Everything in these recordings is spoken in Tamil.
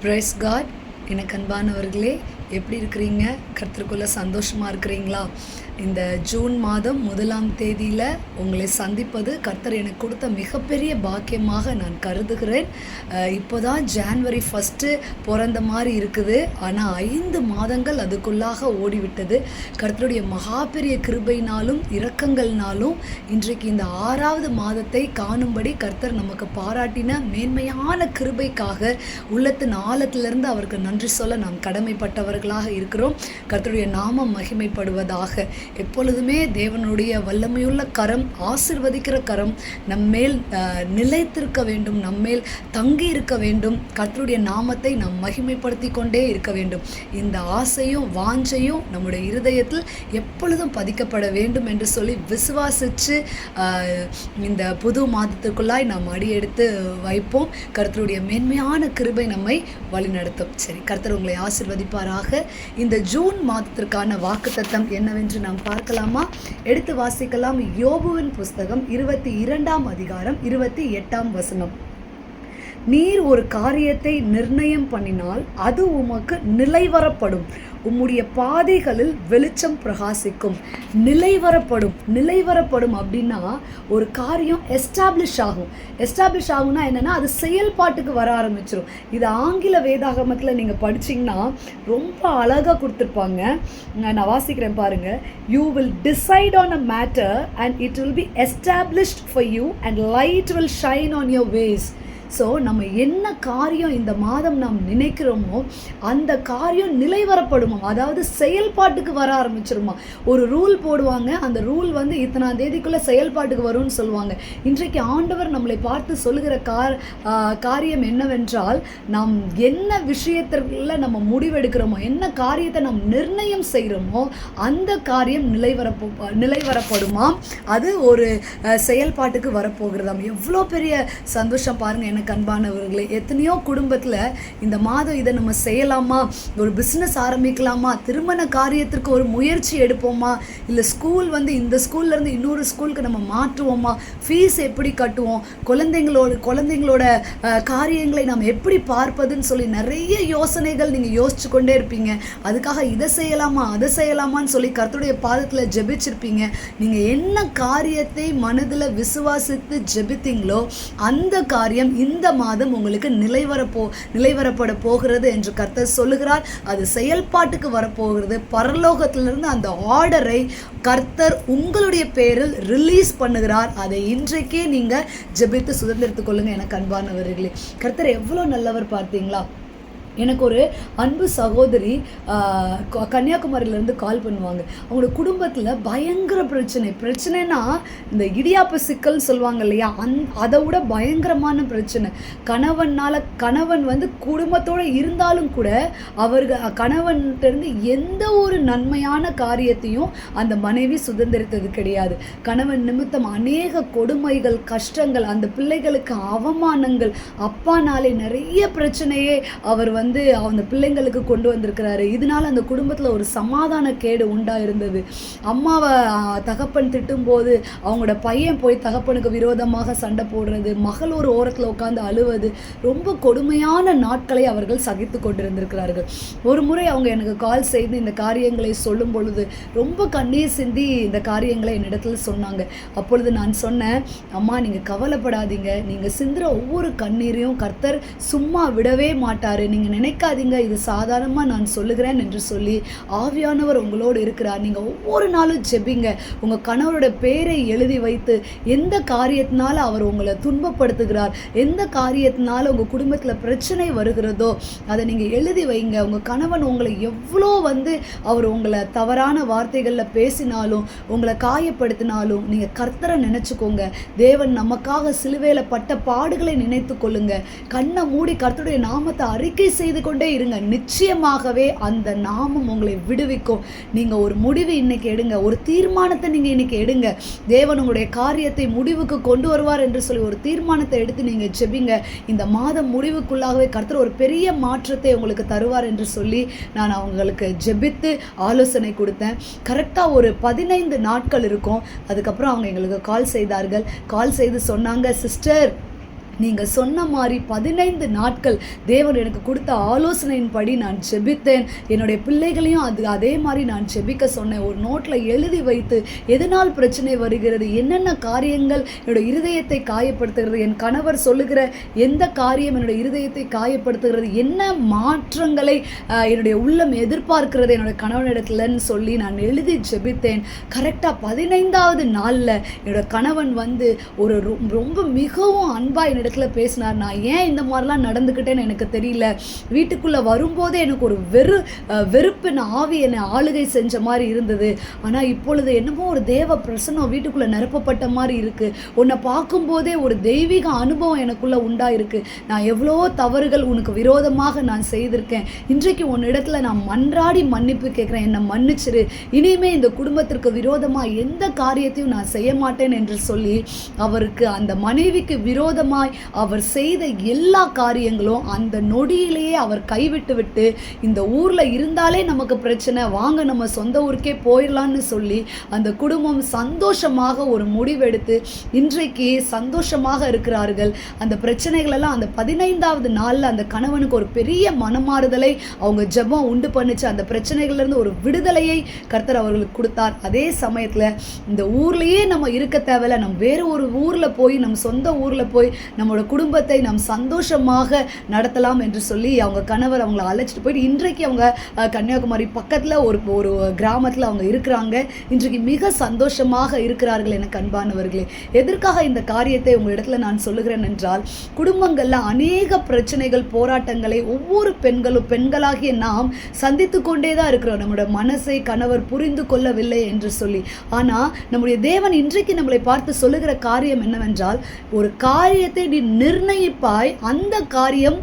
Price God. எனக்கு அன்பானவர்களே, எப்படி இருக்கிறீங்க? கர்த்தருக்குள்ள சந்தோஷமாக இருக்கிறீங்களா? இந்த ஜூன் மாதம் 1ஆம் தேதியில் உங்களை சந்திப்பது கர்த்தர் எனக்கு கொடுத்த மிகப்பெரிய பாக்கியமாக நான் கருதுகிறேன். இப்போ தான் ஜான்வரி 1 பிறந்த மாதிரி இருக்குது. ஆனால் 5 மாதங்கள் அதுக்குள்ளாக ஓடிவிட்டது. கர்த்தருடைய மகா பெரிய கிருபையினாலும் இரக்கங்கள்னாலும் இன்றைக்கு இந்த 6வது மாதத்தை காணும்படி கர்த்தர் நமக்கு பாராட்டின மேன்மையான கிருபைக்காக உள்ளத்தின் ஆழத்திலிருந்து அவருக்கு நன்றி சொல்ல நாம் கடமைப்பட்டவர்களாக இருக்கிறோம். கர்த்தருடைய நாமம் மகிமைப்படுவதாக. எப்பொழுதுமே தேவனுடைய வல்லமையுள்ள கரம், ஆசீர்வதிக்கிற கரம் நம்மேல் நிலைத்திருக்க வேண்டும், நம்மேல் தங்கி இருக்க வேண்டும். கர்த்தருடைய நாமத்தை நாம் மகிமைப்படுத்தி கொண்டே இருக்க வேண்டும். இந்த ஆசையும் வாஞ்சையும் நம்முடைய இருதயத்தில் எப்பொழுதும் பதிக்கப்பட வேண்டும் என்று சொல்லி விசுவாசித்து இந்த புது மாதத்துக்குள்ளாய் நாம் அடியெடுத்து வைப்போம். கர்த்தருடைய மேன்மையான கிருபை நம்மை வழிநடத்தும். சரி, கர்த்தர் உங்களை ஆசீர்வதிப்பாராக. இந்த ஜூன் மாதத்திற்கான வாக்குத்தத்தம் என்னவென்று நாம் பார்க்கலாமா? எடுத்து வாசிக்கலாம். யோபுவின் புஸ்தகம் 22ஆம் அதிகாரம் 28ஆம் வசனம். நீர் ஒரு காரியத்தை நிர்ணயம் பண்ணினால் அது உமக்கு நிலைவரப்படும், உம்முடைய பாதைகளில் வெளிச்சம் பிரகாசிக்கும். நிலைவரப்படும் அப்படின்னா ஒரு காரியம் எஸ்டாப்ளிஷ் ஆகும்னா என்னென்னா அது செயல்பாட்டுக்கு வர ஆரம்பிச்சிடும். இது ஆங்கில வேதாகமத்தில் நீங்கள் படிச்சிங்கன்னா ரொம்ப அழகாக கொடுத்துருப்பாங்க. நான் வாசிக்கிறேன் பாருங்கள். You will decide on a matter and it will be established for you and light will shine on your ways. So நம்ம என்ன காரியம் இந்த மாதம் நாம் நினைக்கிறோமோ அந்த காரியம் நிலைவரப்படுமா, அதாவது செயல்பாட்டுக்கு வர ஆரம்பிச்சிருமா. ஒரு ரூல் போடுவாங்க, அந்த ரூல் வந்து இத்தனாம் தேதிக்குள்ளே செயல்பாட்டுக்கு வரும்னு சொல்லுவாங்க. இன்றைக்கு ஆண்டவர் நம்மளை பார்த்து சொல்லுகிற காரியம் என்னவென்றால், நாம் என்ன விஷயத்திற்குள்ள நம்ம முடிவெடுக்கிறோமோ, என்ன காரியத்தை நாம் நிர்ணயம் செய்கிறோமோ அந்த காரியம் நிலைவரப்படுமா. அது ஒரு செயல்பாட்டுக்கு வரப்போகிறதாம். எவ்வளோ பெரிய சந்தோஷம் பாருங்கள் எனக்கு அன்பானவர்களே. எத்தனையோ குடும்பத்தில் இந்த மாதம் இதை நம்ம செய்யலாமா, ஒரு பிஸ்னஸ் ஆரம்பிக்கலாமா, திருமண காரியத்திற்கு ஒரு முயற்சி எடுப்போமா, இல்லை ஸ்கூல் வந்து இந்த ஸ்கூல்லேருந்து இன்னொரு ஸ்கூலுக்கு நம்ம மாற்றுவோமா, ஃபீஸ் எப்படி கட்டுவோம், குழந்தைங்களோட காரியங்களை நாம் எப்படி பார்ப்பதுன்னு சொல்லி நிறைய யோசனைகள் நீங்கள் யோசிச்சு கொண்டே இருப்பீங்க. அதுக்காக இதை செய்யலாமா அதை செய்யலாமான்னு சொல்லி கர்த்தருடைய பாதத்தில் ஜெபிச்சிருப்பீங்க. நீங்கள் என்ன காரியத்தை மனதில் விசுவாசித்து ஜெபித்தீங்களோ அந்த காரியம் இந்த மாதம் உங்களுக்கு நிலைவரப்பட போகிறது என்று கர்த்தர் சொல்லுகிறார். அது செயல்பாட்டுக்கு வரப்போகிறது. பரலோகத்திலிருந்து அந்த ஆர்டரை கர்த்தர் உங்களுடைய பேரில் ரிலீஸ் பண்ணுகிறார். அதை இன்றைக்கே நீங்கள் ஜெபித்து சுதந்திரத்துக் கொள்ளுங்க. எனக்கு அன்பானவர்களே, கர்த்தர் எவ்வளோ நல்லவர் பார்த்தீங்களா? எனக்கு ஒரு அன்பு சகோதரி கன்னியாகுமரியிலேருந்து கால் பண்ணுவாங்க. அவங்களோட குடும்பத்தில் பயங்கர பிரச்சனைனா இந்த இடியாப்ப சிக்கல் சொல்லுவாங்க இல்லையா, அதை விட பயங்கரமான பிரச்சனை. கணவன் வந்து குடும்பத்தோடு இருந்தாலும் கூட கணவன்கிட்டருந்து எந்த ஒரு நன்மையான காரியத்தையும் அந்த மனைவி சுதந்திரித்தது கிடையாது. கணவன் நிமித்தம் அநேக கொடுமைகள், கஷ்டங்கள், அந்த பிள்ளைகளுக்கு அவமானங்கள், அப்பானாலே நிறைய பிரச்சனையே அவர் வந்து அந்த பிள்ளைங்களுக்கு கொண்டு வந்திருக்கிறாரு. இதனால அந்த குடும்பத்தில் ஒரு சமாதான கேடு உண்டாயிருந்தது. அம்மாவை தகப்பன் திட்டும்போது அவங்களோட பையன் போய் தகப்பனுக்கு விரோதமாக சண்டை போடுறது, மகள் ஒரு ஓரத்தில் உட்காந்து அழுவது, ரொம்ப கொடுமையான நாட்களை அவர்கள் சகித்து கொண்டிருந்திருக்கிறார்கள். ஒரு முறை அவங்க எனக்கு கால் செய்து இந்த காரியங்களை சொல்லும் பொழுது ரொம்ப கண்ணீர் சிந்தி இந்த காரியங்களை என்னிடத்தில் சொன்னாங்க. அப்பொழுது நான் சொன்னேன், அம்மா நீங்கள் கவலைப்படாதீங்க, நீங்கள் சிந்துற ஒவ்வொரு கண்ணீரையும் கர்த்தர் சும்மா விடவே மாட்டார், நீங்கள் நினைக்காதீங்க, இது சாதாரணமாக நான் சொல்லுகிறேன் என்று சொல்லி ஆவியானவர் உங்களோடு இருக்கிறார். நீங்கள் ஒவ்வொரு நாளும் ஜெபிங்க. உங்கள் கணவரோட பேரை எழுதி வைத்து எந்த காரியத்தினால அவர் உங்களை துன்பப்படுத்துகிறார், எந்த காரியத்தினால உங்கள் குடும்பத்தில் பிரச்சனை வருகிறதோ அதை நீங்கள் எழுதி வைங்க. உங்கள் கணவன் உங்களை எவ்வளோ வந்து அவர் உங்களை தவறான வார்த்தைகளில் பேசினாலும், உங்களை காயப்படுத்தினாலும் நீங்கள் கர்த்தரை நினச்சிக்கோங்க. தேவன் நமக்காக சிலுவையில் பட்ட பாடுகளை நினைத்து கொள்ளுங்க. கண்ணை மூடி கர்த்தருடைய நாமத்தை அறிக்கை செய்து கொண்டே இருங்க. நிச்சயமாகவே அந்த நாமம் உங்களை விடுவிக்கும். நீங்க ஒரு முடிவு இன்னைக்கு எடுங்க, ஒரு தீர்மானத்தை நீங்க இன்னைக்கு எடுங்க. தேவன் உங்களுடைய காரியத்தை முடிவுக்கு கொண்டு வருவார் என்று சொல்லி ஒரு தீர்மானத்தை எடுத்து நீங்க ஜெபிங்க. இந்த மாதம் முடிவுக்குள்ளாகவே கர்த்தர் ஒரு பெரிய மாற்றத்தை உங்களுக்கு தருவார் என்று சொல்லி நான் அவங்களுக்கு ஜெபித்து ஆலோசனை கொடுத்தேன். கரெக்டாக ஒரு 15 நாட்கள் இருக்கும். அதுக்கப்புறம் அவங்க எங்களுக்கு கால் செய்தார்கள். கால் செய்து சொன்னாங்க, சிஸ்டர் நீங்கள் சொன்ன மாதிரி 15 நாட்கள் தேவன் எனக்கு கொடுத்த ஆலோசனையின்படி நான் ஜெபித்தேன். என்னுடைய பிள்ளைகளையும் அதே மாதிரி நான் ஜெபிக்க சொன்னேன். ஒரு நோட்டில் எழுதி வைத்து எதனால் பிரச்சனை வருகிறது, என்னென்ன காரியங்கள் என்னுடைய இருதயத்தை காயப்படுத்துகிறது, என் கணவர் சொல்லுகிற எந்த காரியம் என்னுடைய இருதயத்தை காயப்படுத்துகிறது, என்ன மாற்றங்களை என்னுடைய உள்ளம் எதிர்பார்க்கிறது என்னுடைய கணவனிடத்துலன்னு சொல்லி நான் எழுதி ஜெபித்தேன். கரெக்டாக 15வது நாளில் என்னோட கணவன் வந்து ஒரு ரொம்ப மிகவும் அன்பாக இடத்துல பேசினார். நான் ஏன் இந்த மாதிரிலாம் நடந்துக்கிட்டேன்னு எனக்கு தெரியல. வீட்டுக்குள்ளே வரும்போதே எனக்கு ஒரு வெறுப்பின் ஆவி என்னை ஆளுகை செஞ்ச மாதிரி இருந்தது. ஆனால் இப்பொழுது என்னமோ ஒரு தேவ பிரசன்னம் வீட்டுக்குள்ளே நிரப்பப்பட்ட மாதிரி இருக்குது. உன்னை பார்க்கும்போதே ஒரு தெய்வீக அனுபவம் எனக்குள்ளே உண்டாயிருக்கு. நான் எவ்வளோ தவறுகள் உனக்கு விரோதமாக நான் செய்திருக்கேன். இன்றைக்கு உன்னிடத்துல நான் மன்றாடி மன்னிப்பு கேட்குறேன், என்னை மன்னிச்சிரு. இனிமே இந்த குடும்பத்திற்கு விரோதமாக எந்த காரியத்தையும் நான் செய்ய மாட்டேன் என்று சொல்லி அவருக்கு, அந்த மனைவிக்கு விரோதமாய் அவர் செய்த எல்லா காரியங்களும் அந்த நொடியிலேயே அவர் கைவிட்டு விட்டு, இந்த ஊரில் இருந்தாலே நமக்கு பிரச்சனை, வாங்க நம்ம சொந்த ஊருக்கே போயிடலான்னு சொல்லி அந்த குடும்பம் சந்தோஷமாக ஒரு முடிவெடுத்து இன்றைக்கு சந்தோஷமாக இருக்கிறார்கள். அந்த பிரச்சனைகளெல்லாம் அந்த 15வது நாளில் அந்த கணவனுக்கு ஒரு பெரிய மனமாறுதலை அவங்க ஜெபம் உண்டு பண்ணிச்சு. அந்த பிரச்சனைகள்லேருந்து ஒரு விடுதலையை கர்த்தர் அவர்களுக்கு கொடுத்தார். அதே சமயத்தில் இந்த ஊர்லேயே நம்ம இருக்க தேவையில்ல, நம்ம வேறு ஒரு ஊரில் போய், நம்ம சொந்த ஊரில் போய் நம்மளோட குடும்பத்தை நாம் சந்தோஷமாக நடத்தலாம் என்று சொல்லி அவங்க கணவர் அவங்கள அழைச்சிட்டு போயிட்டு இன்றைக்கு அவங்க கன்னியாகுமரி பக்கத்தில் ஒரு கிராமத்தில் அவங்க இருக்கிறாங்க. இன்றைக்கு மிக சந்தோஷமாக இருக்கிறார்கள். எனக்கு அன்பானவர்களே, எதற்காக இந்த காரியத்தை உங்கள் இடத்துல நான் சொல்லுகிறேன் என்றால், குடும்பங்களில் அநேக பிரச்சனைகள், போராட்டங்களை ஒவ்வொரு பெண்களாகிய நாம் சந்தித்து கொண்டே தான் இருக்கிறோம். நம்முடைய மனசை கணவர் புரிந்து கொள்ளவில்லை என்று சொல்லி. ஆனால் நம்முடைய தேவன் இன்றைக்கு நம்மளை பார்த்து சொல்லுகிற காரியம் என்னவென்றால், ஒரு காரியத்தை நீ நிர்ணயிப்பாய், அந்த காரியம்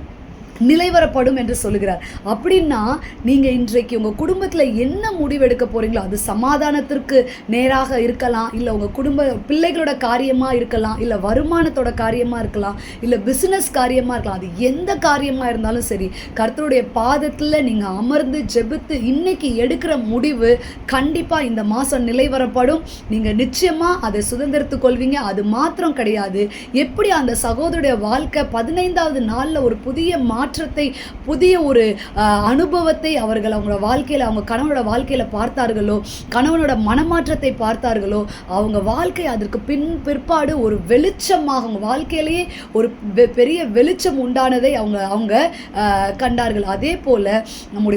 நிலைவரப்படும் என்று சொல்லுகிறார். அப்படின்னா நீங்கள் இன்றைக்கு உங்கள் குடும்பத்தில் என்ன முடிவெடுக்க போகிறீங்களோ, அது சமாதானத்திற்கு நேராக இருக்கலாம், இல்லை உங்கள் பிள்ளைகளோட காரியமாக இருக்கலாம், இல்லை வருமானத்தோட காரியமாக இருக்கலாம், இல்லை பிஸ்னஸ் காரியமாக இருக்கலாம். அது எந்த காரியமாக இருந்தாலும் சரி, கர்த்தருடைய பாதத்தில் நீங்கள் அமர்ந்து ஜெபித்து இன்னைக்கு எடுக்கிற முடிவு கண்டிப்பாக இந்த மாதம் நிலைவரப்படும். நீங்கள் நிச்சயமாக அதை சுதந்திரத்து கொள்வீங்க. அது மாத்திரம் கிடையாது, எப்படி அந்த சகோதரருடைய வாழ்க்கை 15வது நாளில் ஒரு புதிய மாற்றத்தை, புதிய ஒரு அனுபவத்தை அவர்கள் அவங்களோட வாழ்க்கையில், அவங்க கணவனோட வாழ்க்கையில் பார்த்தார்களோ, கணவனோட மனமாற்றத்தை பார்த்தார்களோ, அவங்க வாழ்க்கை அதற்கு பிற்பாடு ஒரு வெளிச்சமாக, அவங்க வாழ்க்கையிலேயே ஒரு பெரிய வெளிச்சம் உண்டானதை அவங்க கண்டார்கள். அதே போல்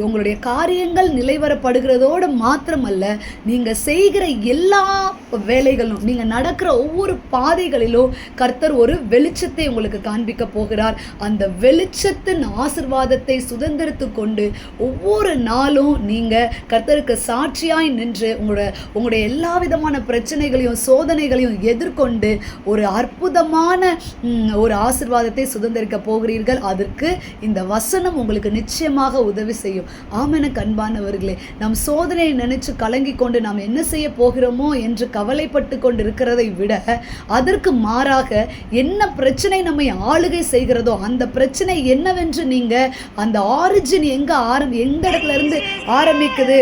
உங்களுடைய காரியங்கள் நிலைவரப்படுகிறதோடு மாத்திரமல்ல, நீங்கள் செய்கிற எல்லா வேலைகளும், நீங்கள் நடக்கிற ஒவ்வொரு பாதைகளிலும் கர்த்தர் ஒரு வெளிச்சத்தை உங்களுக்கு காண்பிக்க போகிறார். அந்த வெளிச்சத்தின் ஆசீர்வாதத்தை சுதந்திரத்து கொண்டு ஒவ்வொரு நாளும் நீங்கள் கர்த்தருக்கு சாட்சியாய் நின்று உங்களுடைய எல்லா விதமான பிரச்சனைகளையும் சோதனைகளையும் எதிர்கொண்டு ஒரு அற்புதமான ஒரு ஆசீர்வாதத்தை சுதந்திரிக்க போகிறீர்கள். அதற்கு இந்த வசனம் உங்களுக்கு நிச்சயமாக உதவி செய்யும். ஆமெனுக்கு அன்பானவர்களே, நம் சோதனையை நினைச்சு கலங்கி கொண்டு நாம் என்ன செய்ய போகிறோமோ என்று கவலைப்பட்டு கொண்டு இருக்கிறதை விட, அதற்கு மாறாக என்ன பிரச்சனை நம்மை ஆளுகை செய்கிறதோ அந்த பிரச்சனை என்னவென்று நீங்க அந்த ஆரிஜின் எந்த இடத்துல இருந்து ஆரம்பிக்குது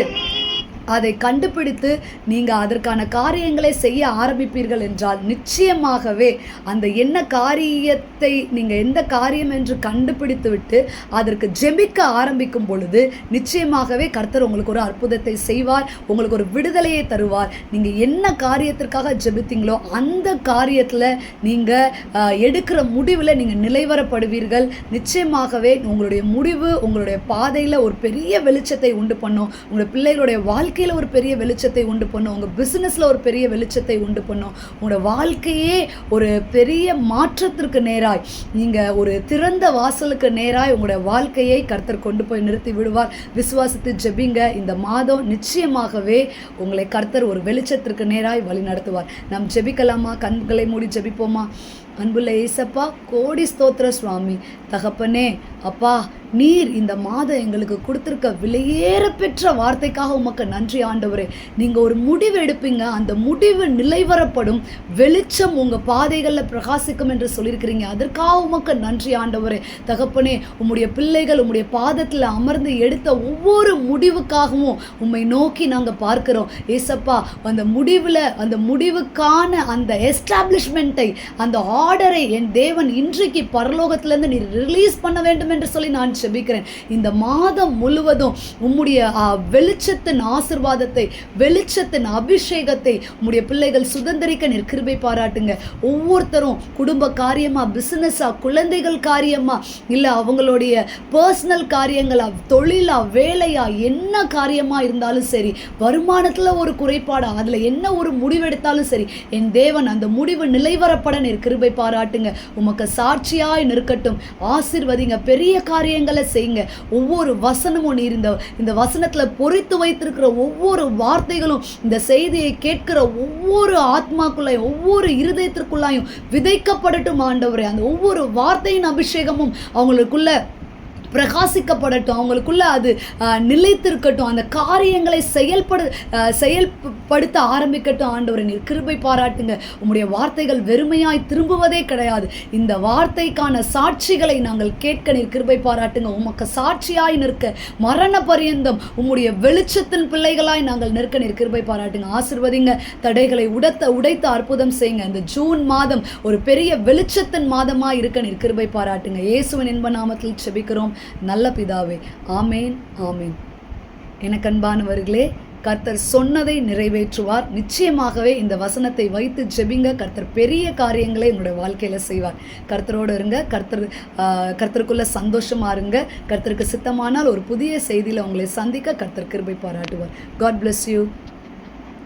அதை கண்டுபிடித்து நீங்கள் அதற்கான காரியங்களை செய்ய ஆரம்பிப்பீர்கள் என்றால், நிச்சயமாகவே அந்த என்ன காரியத்தை நீங்கள் எந்த காரியம் என்று கண்டுபிடித்து விட்டு அதற்கு ஜெபிக்க ஆரம்பிக்கும் பொழுது நிச்சயமாகவே கர்த்தர் உங்களுக்கு ஒரு அற்புதத்தை செய்வார், உங்களுக்கு ஒரு விடுதலையை தருவார். நீங்கள் என்ன காரியத்திற்காக ஜெபித்தீங்களோ அந்த காரியத்தில் நீங்கள் எடுக்கிற முடிவில் நீங்கள் நிலைவரப்படுவீர்கள். நிச்சயமாகவே உங்களுடைய முடிவு உங்களுடைய பாதையில் ஒரு பெரிய வெளிச்சத்தை உண்டு பண்ணும். உங்களுடைய பிள்ளைகளுடைய வாழ்க்கையில் ஒரு பெரிய வெளிச்சத்தை உண்டு பண்ணும். உங்கள் பிஸ்னஸில் ஒரு பெரிய வெளிச்சத்தை உண்டு பண்ணும். உங்களோட வாழ்க்கையே ஒரு பெரிய மாற்றத்திற்கு நேராய், நீங்கள் ஒரு திறந்த வாசலுக்கு நேராய் உங்களுடைய வாழ்க்கையை கர்த்தர் கொண்டு போய் நிறுத்தி விடுவார். விசுவாசித்து ஜெபிங்க. இந்த மாதம் நிச்சயமாகவே உங்களை கர்த்தர் ஒரு வெளிச்சத்திற்கு நேராய் வழி நடத்துவார். நாம் ஜெபிக்கலாமா? கண்களை மூடி ஜெபிப்போமா? அன்புள்ள ஏசப்பா, கோடி ஸ்தோத்திர சுவாமி. தகப்பனே, அப்பா, நீர் இந்த மாதம் எங்களுக்கு கொடுத்துருக்க விலையேற பெற்ற வார்த்தைக்காக உமக்கு நன்றி ஆண்டவரே. நீங்கள் ஒரு முடிவு எடுப்பீங்க, அந்த முடிவு நிலைவரப்படும், வெளிச்சம் உங்கள் பாதைகளில் பிரகாசிக்கும் என்று சொல்லியிருக்கிறீங்க. அதற்காக உமக்கு நன்றி ஆண்டவரே. தகப்பனே, உம்முடைய பிள்ளைகள் உம்முடைய பாதத்தில் அமர்ந்து எடுத்த ஒவ்வொரு முடிவுக்காகவும் உம்மை நோக்கி நாங்கள் பார்க்கிறோம் ஏசப்பா. அந்த முடிவுக்கான அந்த எஸ்டாப்ளிஷ்மெண்ட்டை, அந்த ஆர்டரை என் தேவன் இன்றைக்கு பரலோகத்திலிருந்து நீர் ரிலீஸ் பண்ண வேண்டும் என்று சொல்லி நான் ஜெபிக்கிறேன். இந்த மாதம் முழுவதும் உம்முடைய வெளிச்சத்தின் ஆசீர்வாதத்தை, வெளிச்சத்தின் அபிஷேகத்தை உம்முடைய பிள்ளைகள் சுதந்திரிக்க நீர் கிருபை பாராட்டுங்க. ஒவ்வொருத்தரும் குடும்ப காரியமா, பிசினஸா, குழந்தைகள் காரியமா, இல்லை அவங்களுடைய பர்சனல் காரியங்களா, தொழிலா, வேலையா, என்ன காரியமா இருந்தாலும் சரி, வருமானத்தில் ஒரு குறைபாடா, அதில் என்ன ஒரு முடிவெடுத்தாலும் சரி, என் தேவன் அந்த முடிவு நிலைவரப்பட நீர் கிருபை பாராட்டுங்க. உமக்கு சாட்சியாய் நிற்கட்டும். ஆசீர்வதிங்க, பெரிய காரியங்களை செய்யுங்க. ஒவ்வொரு வசனமும் நீர் இந்த வசனத்தில் பொறித்து வைத்திருக்கிற ஒவ்வொரு வார்த்தைகளும் இந்த செய்தியை கேட்கிற ஒவ்வொரு ஆத்மாக்குள்ளாயும், ஒவ்வொரு இருதயத்திற்குள்ளாயும் விதைக்கப்படட்டும் ஆண்டவரே. அந்த ஒவ்வொரு வார்த்தையின் அபிஷேகமும் அவங்களுக்குள்ள பிரகாசிக்கப்படட்டும், அவங்களுக்குள்ள அது நிலைத்திருக்கட்டும், அந்த காரியங்களை செயல்படுத்த ஆரம்பிக்கட்டும் ஆண்டவரே. நீர் கிருபை பாராட்டுங்க. உம்முடைய வார்த்தைகள் வெறுமையாய் திரும்புவதே கிடையாது. இந்த வார்த்தைக்கான சாட்சிகளை நாங்கள் கேட்க நீர் கிருபை பாராட்டுங்க. உமக்கு சாட்சியாய் நிற்க மரண பரியந்தம் உம்முடைய வெளிச்சத்தின் பிள்ளைகளாய் நாங்கள் நிற்க நீர் கிருபை பாராட்டுங்க. ஆசீர்வதிங்க, தடைகளை உடைத்து அற்புதம் செய்யுங்க. இந்த ஜூன் மாதம் ஒரு பெரிய வெளிச்சத்தின் மாதமாய் இருக்க நீர் கிருபை பாராட்டுங்க. இயேசுவின் இன்ப நாமத்தில் செபிக்கிறோம் நல்ல பிதாவே. ஆமேன், ஆமேன். எனக்கு அன்பானவர்களே, கர்த்தர் சொன்னதை நிறைவேற்றுவார். நிச்சயமாகவே இந்த வசனத்தை வைத்து ஜெபிங்க. கர்த்தர் பெரிய காரியங்களை என்னுடைய வாழ்க்கையில் செய்வார். கர்த்தரோடு இருங்க. கர்த்தருக்குள்ள சந்தோஷமா இருங்க. கர்த்தருக்கு சித்தமானால் ஒரு புதிய செய்தியில் உங்களை சந்திக்க கர்த்தர் கிருபை பாராட்டுவார். God bless you.